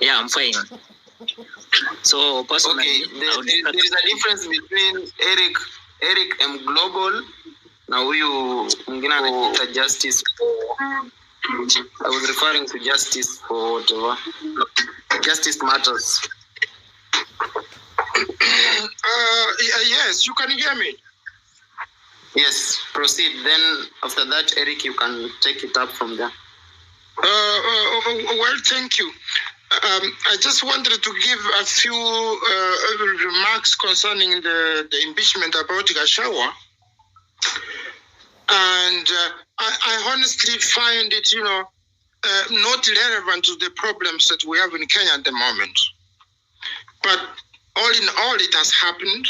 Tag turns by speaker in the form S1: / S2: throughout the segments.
S1: Yeah, I'm fine. So personally,
S2: okay, there is a difference between Eric M Global na huyu mwingine anajiita Justice for, I was referring to Justice for whatever. Justice Matters.
S3: Yes, you can hear me.
S2: Yes, proceed. Then after that, Eric, you can take it up from there.
S3: Well, thank you. I just wanted to give a few remarks concerning the impeachment about Gachagua. And I honestly find it, not relevant to the problems that we have in Kenya at the moment. But all in all, it has happened.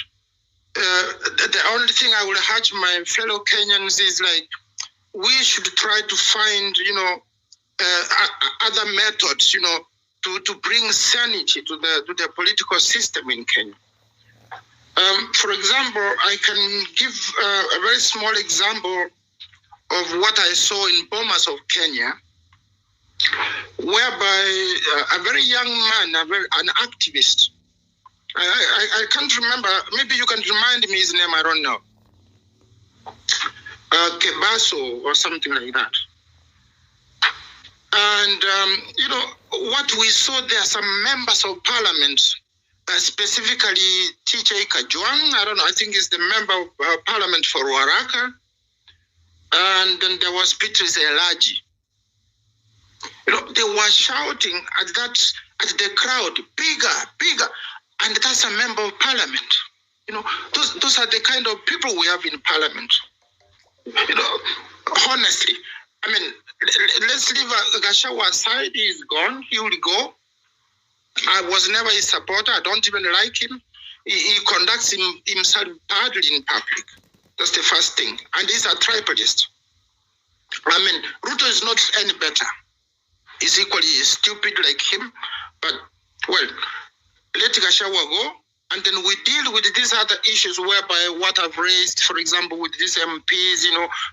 S3: The only thing I will urge my fellow Kenyans is like, we should try to find, other methods, to bring sanity to the political system in Kenya. For example, I can give a very small example of what I saw in Bomas of Kenya, whereby a very young man, an activist, I can't remember, maybe you can remind me his name, I don't know. Kebaso or something like that. And, what we saw there, some members of parliament, specifically TJ Kajwang, I don't know, I think he's the member of parliament for Waraka. And then there was Petrus Elaji. They were shouting at the crowd, bigger, and that's a member of parliament. Those are the kind of people we have in parliament. Honestly, I mean, let's leave Gachagua aside. He's gone. He will go. I was never his supporter. I don't even like him. He conducts himself badly in public. That's the first thing. And he's a tribalist. I mean, Ruto is not any better. He's equally stupid like him. But, well, let Gachagua go. And then we deal with these other issues whereby what I've raised, for example, with these MPs,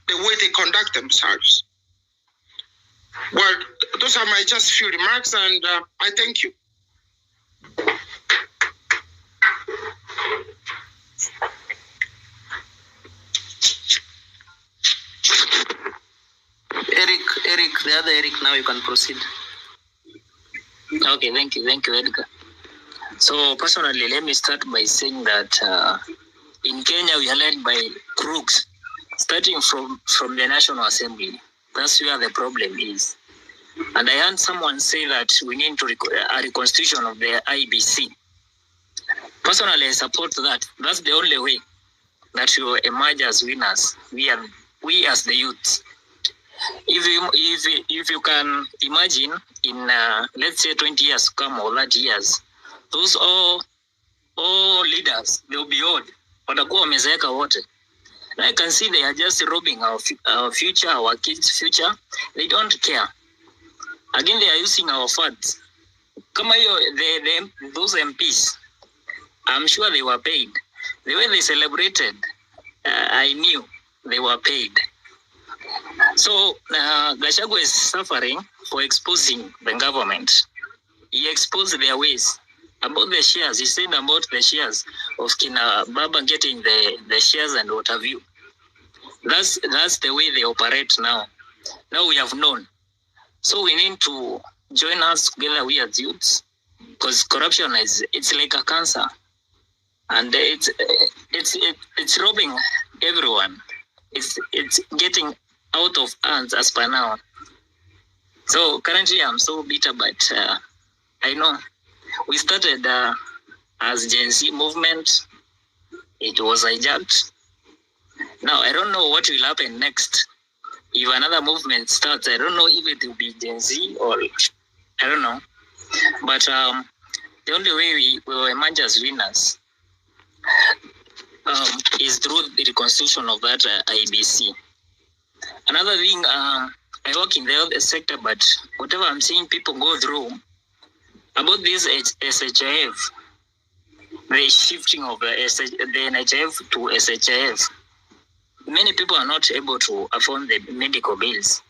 S3: the way they conduct themselves. Well, those are my just few remarks, and I thank you.
S2: Eric, the other Eric, now you can proceed.
S1: Okay, thank you, Edgar. So personally, let me start by saying that in Kenya we are led by crooks, starting from the National Assembly. That's where the problem is. And I heard someone say that we need to a reconstitution of the IBC. Personally, I support that. That's the only way that you emerge as winners. We as the youth. If you can imagine in let's say 20 years to come or 30 years, those all leaders, they'll be old. Watakuwa wamezeeka wote. I can see they are just robbing our future, our kids' future. They don't care. Again, they are using our funds. Kama those MPs, I'm sure they were paid. The way they celebrated, I knew they were paid. So Gachagua is suffering for exposing the government. He exposed their ways. About the shares, he said about the shares of Kina Baba getting the shares and what have you. That's the way they operate now. Now we have known. So we need to join us together, we as youths, because corruption it's like a cancer, and it's robbing everyone. It's getting out of hands as per now. So currently I'm so bitter, but I know we started as Gen Z movement. It was hijacked. Now I don't know what will happen next. If another movement starts, I don't know if it will be Gen Z or I don't know. But the only way we will emerge as winners is through the reconstitution of that IBC. Another thing, I work in the health sector, but whatever I'm seeing people go through about this SHIF, the shifting of the NHIF to SHIF. Many people are not able to afford the medical bills,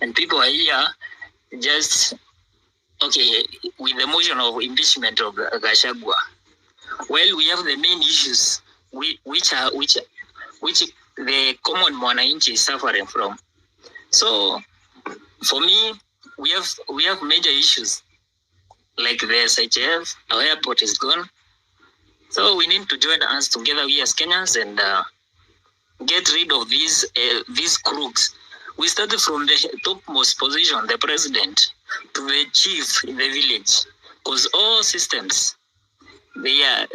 S1: and people are here just okay, with the motion of impeachment of Gachagua, well, we have the main issues which the common mwananchi is suffering from. So for me, we have major issues like the SHF, our airport is gone. So we need to join hands together, we as Kenyans, and get rid of these crooks. We started from the topmost position, the president, to the chief in the village, because all systems they are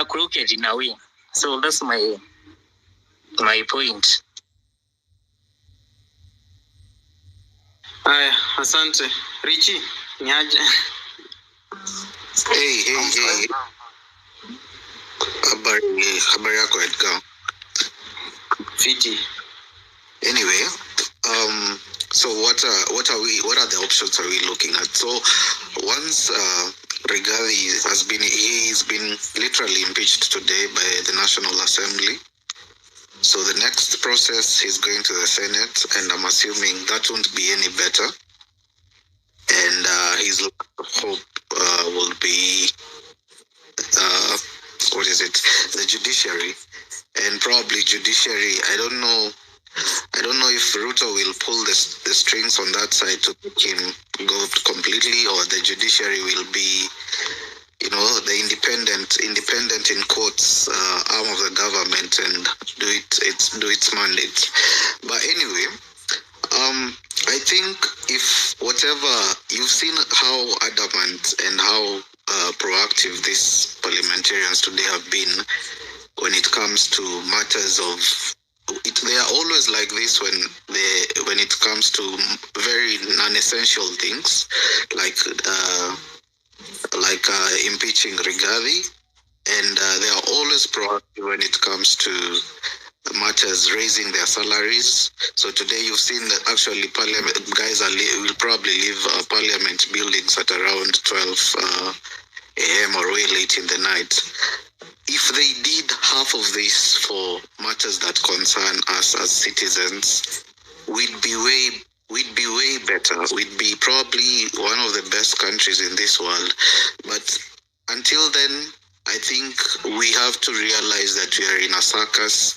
S1: crooked in a way. So that's my point.
S2: Aya, asante. Richie, niaje?
S3: Hey. Habari yako Edgar.
S2: Fiti.
S3: Anyway, so what are the options are we looking at? So once Rigathi he's been literally impeached today by the National Assembly. So the next process is going to the Senate, and I'm assuming that won't be any better. And his hope will be the judiciary, and probably judiciary. I don't know if Ruto will pull the strings on that side to make him go completely, or the judiciary will be, the independent in quotes arm of the government and do its mandate. But anyway, I think if whatever you've seen how adamant and how proactive these parliamentarians today have been when it comes to matters of they are always like this when it comes to very non-essential things like impeaching Rigathi, and they are always proactive when it comes to matters raising their salaries. So today you've seen that actually parliament guys will probably leave parliament buildings at around 12 a.m. or way late in the night. If they did half of this for matters that concern us as citizens, we'd be way better. We'd be probably one of the best countries in this world. But until then, I think we have to realize that we are in a circus.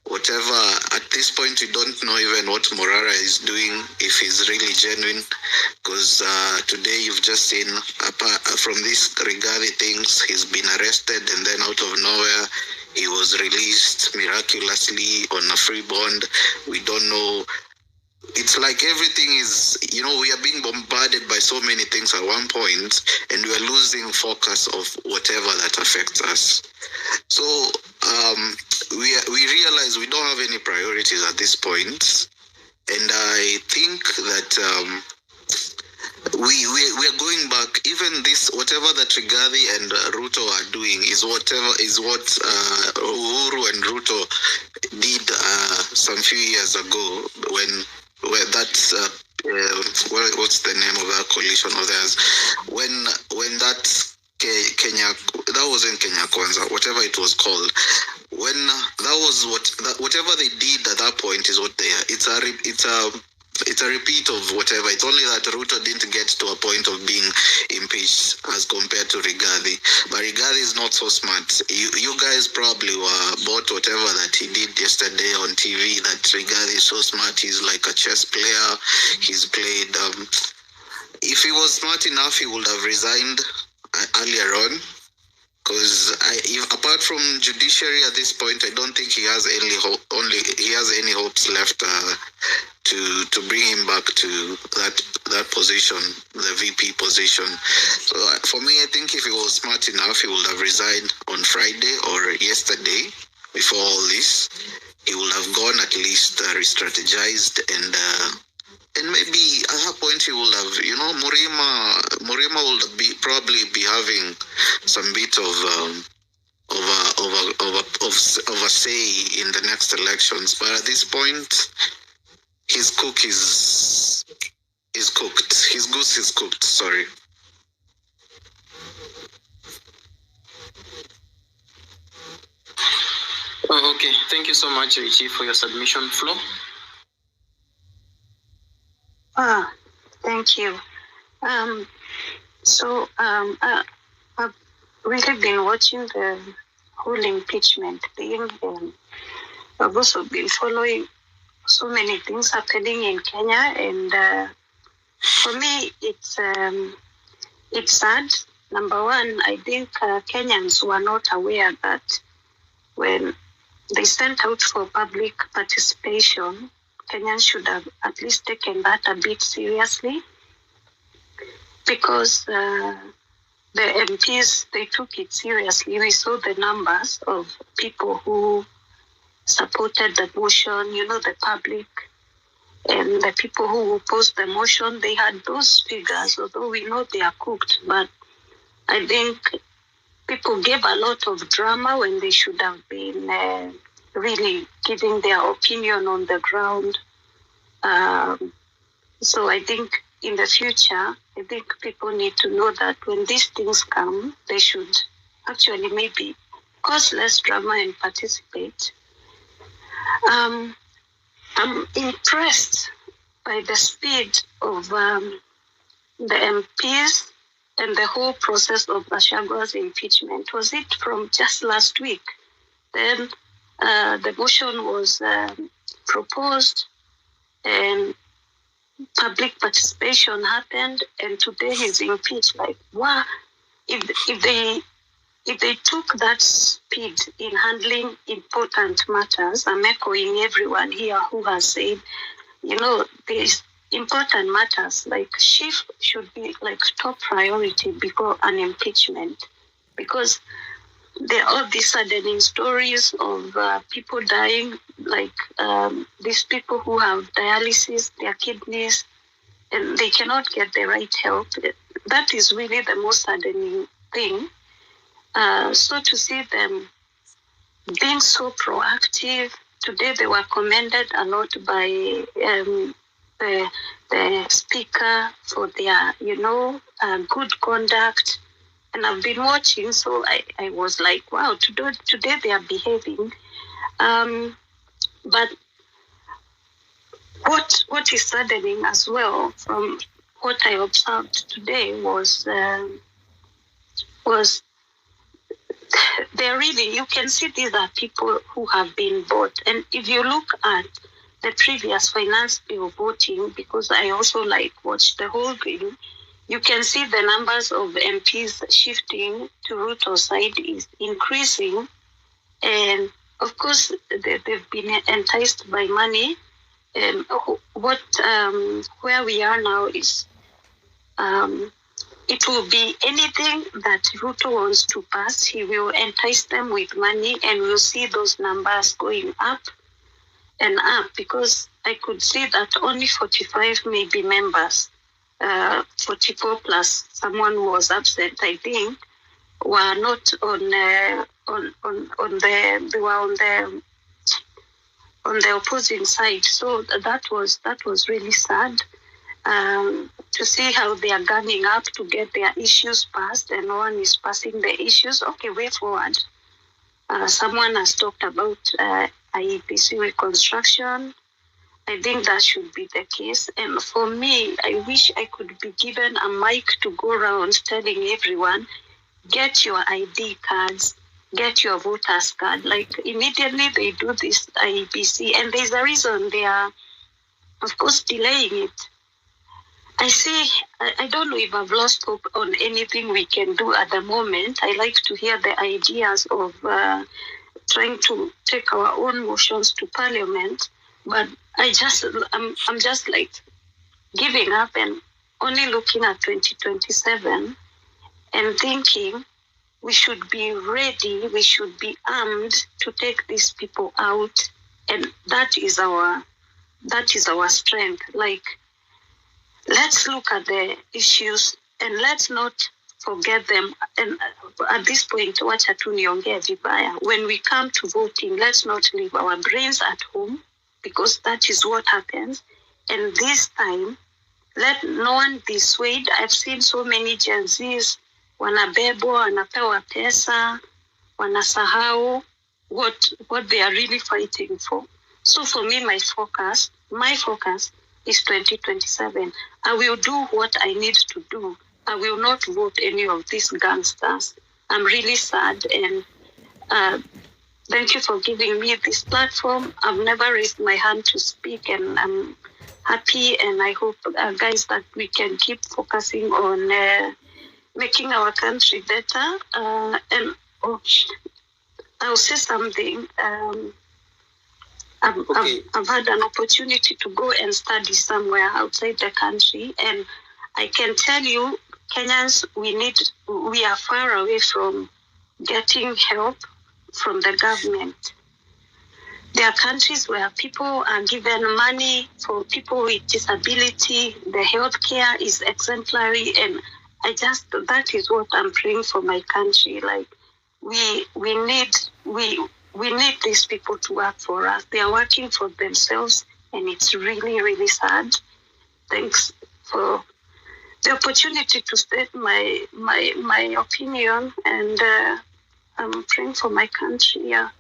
S3: Whatever, at this point, we don't know even what Morara is doing, if he's really genuine. Because today you've just seen, from these Rigathi things, he's been arrested, and then out of nowhere, he was released miraculously on a free bond. We don't know. It's like everything is, we are being bombarded by so many things at one point, and we are losing focus of whatever that affects us. So we realize we don't have any priorities at this point, and I think that we are going back. Even this, whatever that Rigathi and Ruto are doing is what Uhuru and Ruto did some few years ago when that's what's the name of that coalition of theirs, when that Kenya, that wasn't Kenya Kwanza, whatever it was called, when that was whatever they did at that point is what they are. It's a repeat of whatever. It's only that Ruto didn't get to a point of being impeached as compared to Rigathi. But Rigathi is not so smart. You guys probably were bought whatever that he did yesterday on TV, that Rigathi is so smart. He's like a chess player. He's played... if he was smart enough, he would have resigned earlier on. Because apart from judiciary at this point, I don't think he has any hopes left to bring him back to that position, the VP position. So for me, I think if he was smart enough, he would have resigned on Friday or yesterday before all this. He would have gone at least re-strategized, and maybe at that point he will have, Murima will probably be having some bit of a say in the next elections. But at this point, his cook is cooked. His goose is cooked. Sorry.
S2: Oh, okay. Thank you so much, Richie, for your submission. Flo?
S4: Thank you. I've really been watching the whole impeachment thing, and I've also been following so many things happening in Kenya, and for me, it's sad. Number one, I think Kenyans were not aware that when they sent out for public participation, Kenyans should have at least taken that a bit seriously, because the MPs, they took it seriously. We saw the numbers of people who supported the motion, the public, and the people who opposed the motion, they had those figures, although we know they are cooked. But I think people gave a lot of drama when they should have been really giving their opinion on the ground. So I think in the future, I think people need to know that when these things come, they should actually maybe cause less drama and participate. I'm impressed by the speed of the MPs and the whole process of Gachagwa's impeachment. Was it from just last week? Then the motion was proposed, and public participation happened, and today he's impeached. Like, wow! If they took that speed in handling important matters, I'm echoing everyone here who has said, there's important matters like shift should be like top priority before an impeachment, because there are all these saddening stories of people dying, like these people who have dialysis, their kidneys, and they cannot get the right help. That is really the most saddening thing. So to see them being so proactive, today they were commended a lot by the speaker for their, good conduct. And I've been watching, so I was like, wow, today they are behaving. But what is saddening as well from what I observed today was they're really, you can see these are people who have been bought. And if you look at the previous finance bill voting, because I also watched the whole thing, you can see the numbers of MPs shifting to Ruto's side is increasing. And of course, they've been enticed by money. And where we are now is it will be anything that Ruto wants to pass. He will entice them with money, and we'll see those numbers going up and up, because I could see that only 45 maybe members, 44 plus someone was absent, I think, were not on the opposing side. So that was really sad. To see how they are gunning up to get their issues passed, and no one is passing the issues. Okay, way forward. Someone has talked about IEPC reconstruction. I think that should be the case. And for me, I wish I could be given a mic to go around telling everyone, get your ID cards, get your voters card. Like, immediately they do this IEPC, and there's a reason they are, of course, delaying it. I don't know if I've lost hope on anything we can do at the moment. I like to hear the ideas of trying to take our own motions to Parliament, but I'm just like giving up and only looking at 2027 and thinking we should be ready, we should be armed to take these people out, and that is our strength. Like, let's look at the issues and let's not forget them. And at this point, wacha tu niongee vibaya. When we come to voting, let's not leave our brains at home, because that is what happens. And this time, let no one be swayed. I've seen so many Gen Zs, wanabebwa, wanapewa pesa, wanasahau what they are really fighting for. So for me, my focus is 2027. I will do what I need to do. I will not vote any of these gangsters. I'm really sad, and thank you for giving me this platform. I've never raised my hand to speak, and I'm happy, and I hope, guys, that we can keep focusing on making our country better. And I'll say something. I've had an opportunity to go and study somewhere outside the country, and I can tell you, Kenyans, we are far away from getting help from the government. There are countries where people are given money for people with disability. The healthcare is exemplary, and that is what I'm praying for my country. Like, we need these people to work for us. They are working for themselves, and it's really, really sad. Thanks for the opportunity to state my opinion, and I'm praying for my country. Yeah.